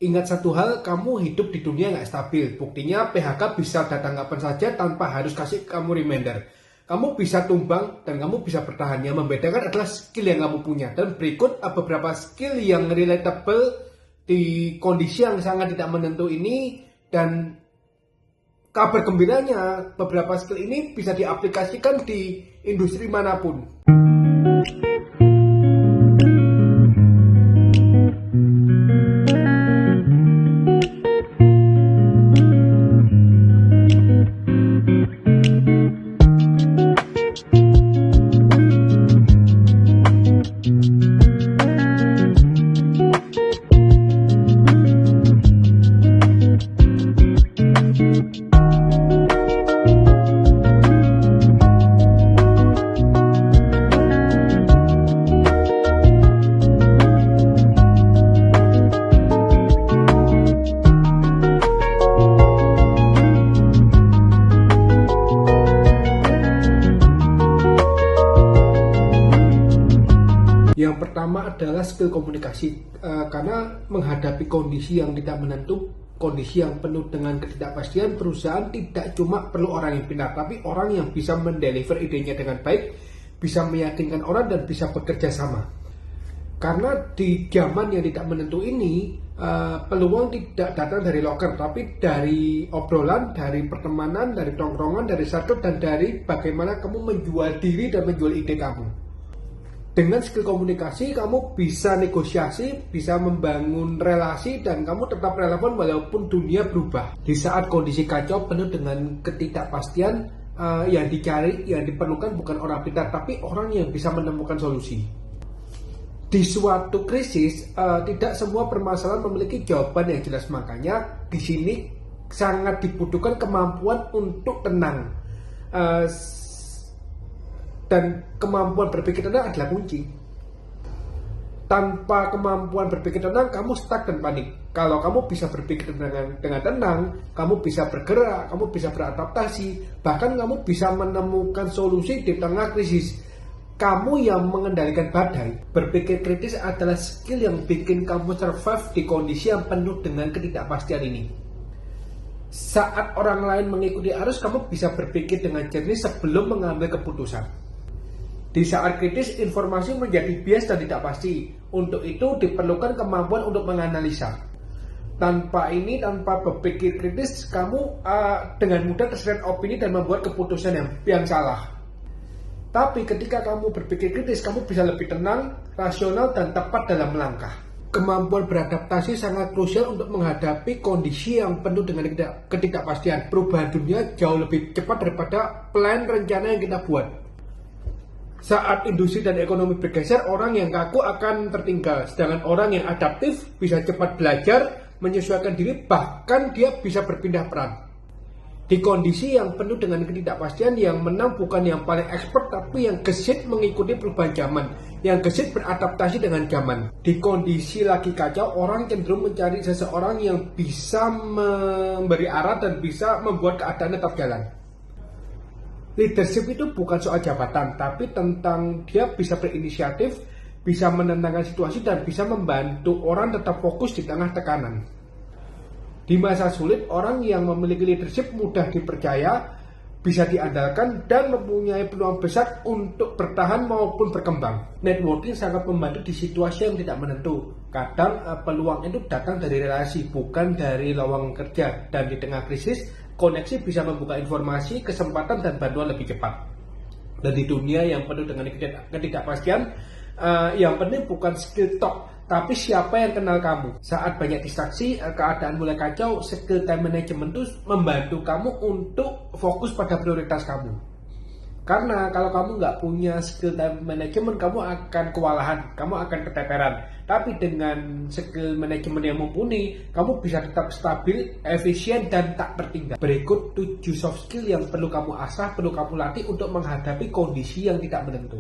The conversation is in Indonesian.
Ingat satu hal, kamu hidup di dunia nggak stabil. Buktinya PHK bisa datang kapan saja tanpa harus kasih kamu reminder. Kamu bisa tumbang dan kamu bisa bertahan. Yang membedakan adalah skill yang kamu punya. Dan berikut beberapa skill yang relatable di kondisi yang sangat tidak menentu ini. Dan kabar gembiranya, beberapa skill ini bisa diaplikasikan di industri manapun. Yang pertama adalah skill komunikasi, karena menghadapi kondisi yang tidak menentu, kondisi yang penuh dengan ketidakpastian, perusahaan tidak cuma perlu orang yang pintar, tapi orang yang bisa mendeliver idenya dengan baik, bisa meyakinkan orang dan bisa bekerja sama. Karena di zaman yang tidak menentu ini, peluang tidak datang dari loker, tapi dari obrolan, dari pertemanan, dari tongkrongan, dari circle, dan dari bagaimana kamu menjual diri dan menjual ide kamu. Dengan skill komunikasi, kamu bisa negosiasi, bisa membangun relasi, dan kamu tetap relevan walaupun dunia berubah. Di saat kondisi kacau penuh dengan ketidakpastian, yang dicari, yang diperlukan bukan orang pintar, tapi orang yang bisa menemukan solusi. Di suatu krisis, tidak semua permasalahan memiliki jawaban yang jelas. Makanya di sini sangat dibutuhkan kemampuan untuk tenang. Dan kemampuan berpikir tenang adalah kunci. Tanpa kemampuan berpikir tenang, kamu stuck dan panik. Kalau kamu bisa berpikir dengan tenang, kamu bisa bergerak, kamu bisa beradaptasi, bahkan kamu bisa menemukan solusi di tengah krisis. Kamu yang mengendalikan badai. Berpikir kritis adalah skill yang bikin kamu survive di kondisi yang penuh dengan ketidakpastian ini. Saat orang lain mengikuti arus, kamu bisa berpikir dengan jernih sebelum mengambil keputusan. Di saat kritis, informasi menjadi bias dan tidak pasti. Untuk itu diperlukan kemampuan untuk menganalisa. Tanpa berpikir kritis, kamu dengan mudah terseret opini dan membuat keputusan yang salah. Tapi ketika kamu berpikir kritis, kamu bisa lebih tenang, rasional, dan tepat dalam melangkah. Kemampuan beradaptasi sangat krusial untuk menghadapi kondisi yang penuh dengan ketidakpastian. Perubahan dunia jauh lebih cepat daripada plan rencana yang kita buat. Saat industri dan ekonomi bergeser, orang yang kaku akan tertinggal. Sedangkan orang yang adaptif bisa cepat belajar, menyesuaikan diri, bahkan dia bisa berpindah peran. Di kondisi yang penuh dengan ketidakpastian, yang menang bukan yang paling expert, tapi yang gesit mengikuti perubahan zaman, yang gesit beradaptasi dengan zaman. Di kondisi lagi kacau, orang cenderung mencari seseorang yang bisa memberi arah dan bisa membuat keadaan tetap jalan. Leadership itu bukan soal jabatan, tapi tentang dia bisa berinisiatif, bisa menenangkan situasi, dan bisa membantu orang tetap fokus di tengah tekanan. Di masa sulit, orang yang memiliki leadership mudah dipercaya, bisa diandalkan, dan mempunyai peluang besar untuk bertahan maupun berkembang. Networking sangat membantu di situasi yang tidak menentu. Kadang peluang itu datang dari relasi, bukan dari lowongan kerja. Dan di tengah krisis, koneksi bisa membuka informasi, kesempatan, dan bantuan lebih cepat. Dan di dunia yang penuh dengan ketidakpastian, yang penting bukan skill talk, tapi siapa yang kenal kamu. Saat banyak distraksi, keadaan mulai kacau, skill time management itu membantu kamu untuk fokus pada prioritas kamu. Karena kalau kamu nggak punya skill time management, kamu akan kewalahan, kamu akan keteteran. Tapi dengan skill manajemen yang mumpuni, kamu bisa tetap stabil, efisien, dan tak tertinggal. Berikut 7 soft skill yang perlu kamu asah, perlu kamu latih untuk menghadapi kondisi yang tidak menentu.